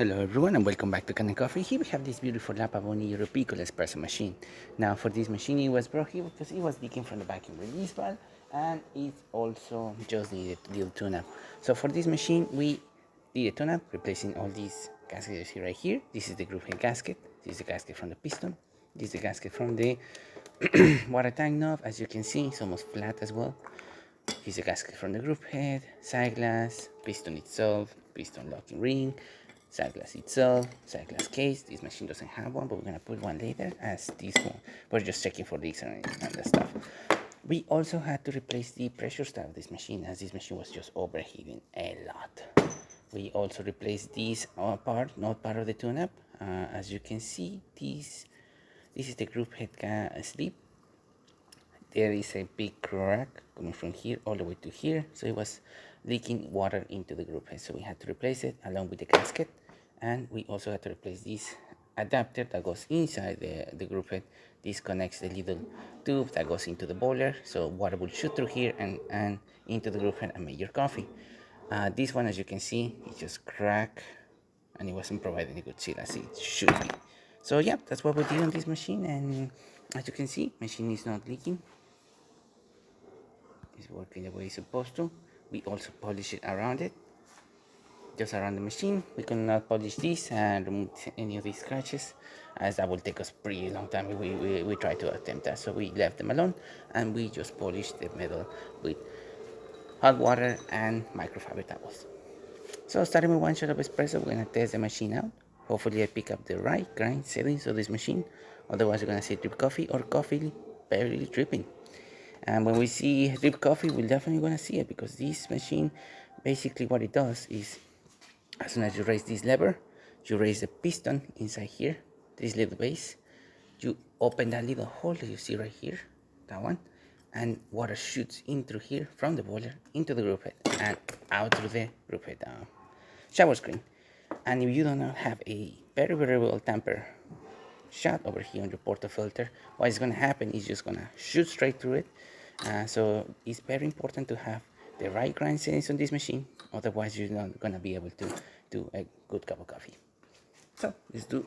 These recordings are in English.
Hello everyone and welcome back to Kanen Coffee. Here we have this beautiful Pavoni European espresso machine. Now for this machine it was broken because it was leaking from the vacuum release valve and it also just needed a little tune-up. So for this machine we did a tune-up, replacing all these gaskets you see right here. This is the group head gasket, this is the gasket from the piston, this is the gasket from the water tank knob. As you can see, it's almost flat as well. Here's a gasket from the group head, side glass, piston itself, piston locking ring, side glass itself, side glass case. This machine doesn't have one, but we're gonna put one later as this one. We're just checking for leaks and that stuff. We also had to replace the pressure stat of this machine, as this machine was just overheating a lot. We also replaced this part, not part of the tune-up. As you can see, this is the group head sleeve. There is a big crack coming from here all the way to here, so it was leaking water into the group head, so we had to replace it along with the gasket. And we also had to replace this adapter that goes inside the group head. This connects the little tube that goes into the boiler, so water will shoot through here and into the group head and make your coffee. This one, as you can see, it just cracked and it wasn't providing a good seal as it should be. So yeah, that's what we did on this machine, and as you can see, machine is not leaking. It's working the way it's supposed to. We also polish it around it, just around the machine. We cannot polish this and remove any of these scratches, as that will take us pretty long time. We tried to attempt that, so we left them alone and we just polished the metal with hot water and microfiber towels. So starting with one shot of espresso, we're gonna test the machine out. Hopefully I pick up the right grind settings of this machine, otherwise you're gonna see drip coffee or coffee barely dripping. And when we see drip coffee, we're definitely gonna see it, because this machine, basically what it does is, as soon as you raise this lever, you raise the piston inside here, this little base, you open that little hole that you see right here, that one, and water shoots in through here from the boiler into the group head and out through the group head shower screen. And if you do not have a very well tamper shot over here on your portafilter, what is going to happen is just going to shoot straight through it. So it's very important to have the right grind settings on this machine, otherwise you're not going to be able to do a good cup of coffee. So let's do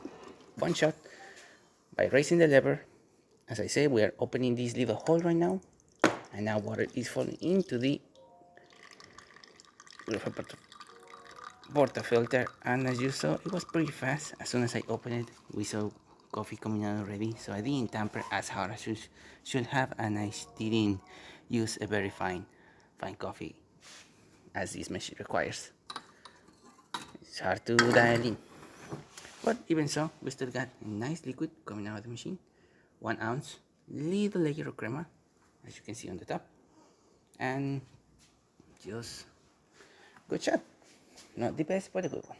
one shot by raising the lever. As I say, we are opening this little hole right now, and now water is falling into the portafilter, and as you saw, it was pretty fast. As soon as I opened it, we saw coffee coming out already, so I didn't tamper as hard as you should have, and I didn't use a very fine coffee as this machine requires. It's hard to dial in, but even so, we still got a nice liquid coming out of the machine. 1 ounce, little layer of crema, as you can see on the top, and just good shot. Not the best, but a good one.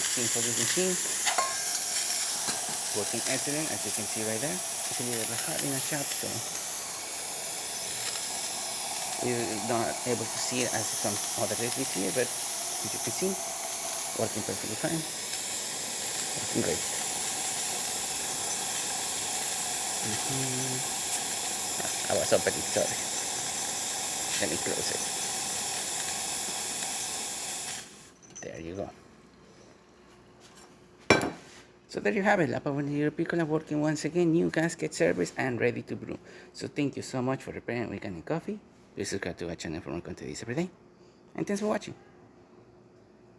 Steam for this machine, working excellent, as you can see right there. It's a little hot in a shop, so we're not able to see it as some other recipes here, but as you can see, working perfectly fine, working great. I was opening, sorry. Let me close it. There you go. So there you have it, La Pavoni Piccola working once again, new gasket service and ready to brew. So thank you so much for repairing with Kanen Coffee. Please subscribe to our channel for more content every day. And thanks for watching.